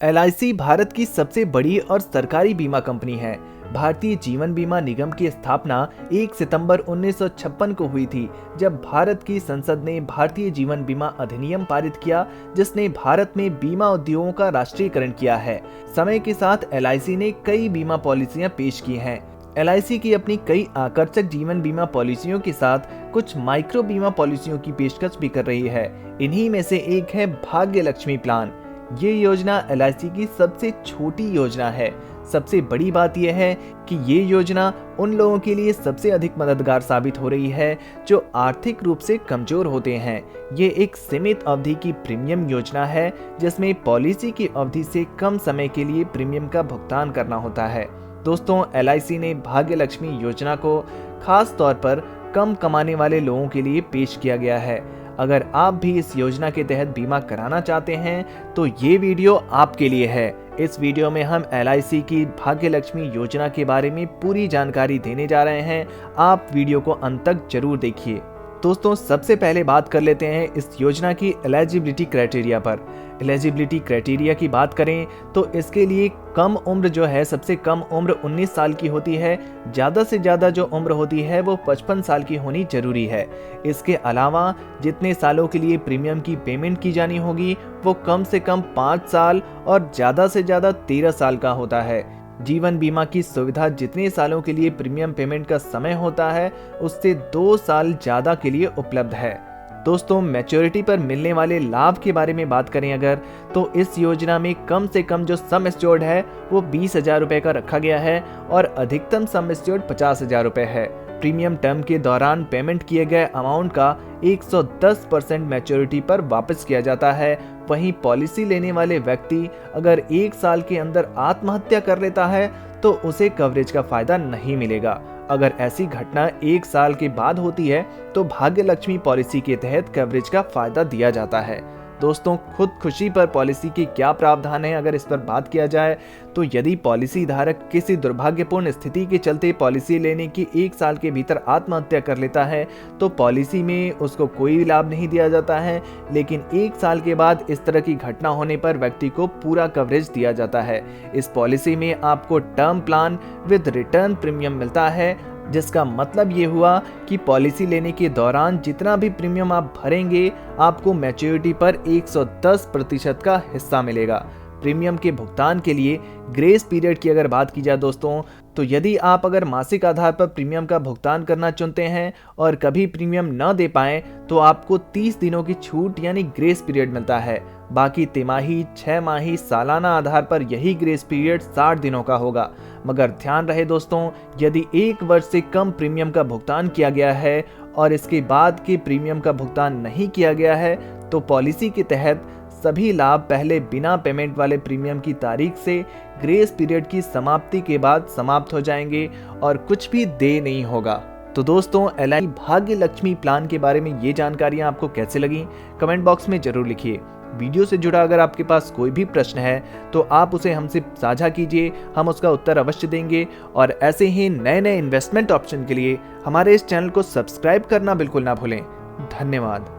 LIC Bharat की सबसे बड़ी और सरकारी बीमा कंपनी है। भारतीय जीवन बीमा निगम की स्थापना 1 सितंबर 1956 को हुई थी, जब भारत की संसद ने भारतीय जीवन बीमा अधिनियम पारित किया, जिसने भारत में बीमा उद्योगों का राष्ट्रीयकरण किया है। समय के साथ LIC ने कई बीमा पॉलिसियां पेश की हैं। LIC की अपनी कई आकर्षक जीवन बीमा पॉलिसियों के साथ कुछ माइक्रो बीमा पॉलिसियों की पेशकश भी कर रही है। इन्हीं में से एक है भाग्य लक्ष्मी प्लान। ये योजना LIC की सबसे छोटी योजना है। सबसे बड़ी बात यह है कि ये योजना उन लोगों के लिए सबसे अधिक मददगार साबित हो रही है जो आर्थिक रूप से कमजोर होते हैं। ये एक सीमित अवधि की प्रीमियम योजना है, जिसमें पॉलिसी की अवधि से कम समय के लिए प्रीमियम का भुगतान करना होता है। दोस्तों, LIC ने भाग्य लक्ष्मी योजना को खास तौर पर कम कमाने वाले लोगों के लिए पेश किया गया है। अगर आप भी इस योजना के तहत बीमा कराना चाहते हैं तो ये वीडियो आपके लिए है। इस वीडियो में हम LIC की भाग्य लक्ष्मी योजना के बारे में पूरी जानकारी देने जा रहे हैं। आप वीडियो को अंत तक जरूर देखिए। दोस्तों, सबसे पहले बात कर लेते हैं इस योजना की एलिजिबिलिटी क्राइटेरिया पर। एलिजिबिलिटी क्राइटेरिया की बात करें तो इसके लिए कम उम्र जो है, सबसे कम उम्र 19 साल की होती है। ज़्यादा से ज़्यादा जो उम्र होती है वो 55 साल की होनी जरूरी है। इसके अलावा जितने सालों के लिए प्रीमियम की पेमेंट की जानी होगी वो कम से कम 5 साल और ज़्यादा से ज़्यादा 13 साल का होता है। जीवन बीमा की सुविधा जितने सालों के लिए प्रीमियम पेमेंट का समय होता है उससे 2 साल ज़्यादा के लिए उपलब्ध है। दोस्तों, मैच्योरिटी पर मिलने वाले लाभ के बारे में बात करें अगर, तो इस योजना में कम से कम जो सम एश्योर्ड है वो 20,000 रुपए का रखा गया है और अधिकतम सम एश्योर्ड 50,000 रुपए है। प्रीमियम टर्म के दौरान पेमेंट किए गए अमाउंट का 110% मैच्योरिटी पर वापस किया जाता है। वहीं पॉलिसी लेने वाले व्यक्ति अगर 1 साल के अंदर आत्महत्या कर लेता है तो उसे कवरेज का फायदा नहीं मिलेगा। अगर ऐसी घटना 1 साल के बाद होती है तो भाग्य लक्ष्मी पॉलिसी के तहत कवरेज का फायदा दिया जाता है। दोस्तों, खुद खुशी पर पॉलिसी की क्या प्रावधान है अगर इस पर बात किया जाए तो यदि पॉलिसी धारक किसी दुर्भाग्यपूर्ण स्थिति के चलते पॉलिसी लेने की 1 साल के भीतर आत्महत्या कर लेता है तो पॉलिसी में उसको कोई लाभ नहीं दिया जाता है, लेकिन 1 साल के बाद इस तरह की घटना होने पर व्यक्ति को पूरा कवरेज दिया जाता है। इस पॉलिसी में आपको term plan with return premium मिलता है, जिसका मतलब ये हुआ कि पॉलिसी लेने के दौरान जितना भी प्रीमियम आप भरेंगे आपको मैच्योरिटी पर 110% का हिस्सा मिलेगा। प्रीमियम के भुगतान के लिए ग्रेस पीरियड की अगर बात की जाए दोस्तों, तो यदि आप अगर मासिक आधार पर प्रीमियम का भुगतान करना चुनते हैं और कभी प्रीमियम न दे पाएं तो आपको 30 दिनों की छूट यानी ग्रेस पीरियड मिलता है। बाकी तिमाही, 6 माही, सालाना आधार पर यही ग्रेस पीरियड 60 दिनों का होगा। मगर ध्यान रहे दोस्तों, यदि 1 वर्ष से कम प्रीमियम का भुगतान किया गया है और इसके बाद के प्रीमियम का भुगतान नहीं किया गया है तो पॉलिसी के तहत सभी लाभ पहले बिना पेमेंट वाले प्रीमियम की तारीख से ग्रेस पीरियड की समाप्ति के बाद समाप्त हो जाएंगे और कुछ भी देय नहीं होगा। तो दोस्तों, LIC भाग्य लक्ष्मी प्लान के बारे में ये जानकारियां आपको कैसे लगी कमेंट बॉक्स में जरूर लिखिए। वीडियो से जुड़ा अगर आपके पास कोई भी प्रश्न है तो आप उसे हमसे साझा कीजिए, हम उसका उत्तर अवश्य देंगे। और ऐसे ही नए नए इन्वेस्टमेंट ऑप्शन के लिए हमारे इस चैनल को सब्सक्राइब करना बिल्कुल ना भूलें। धन्यवाद।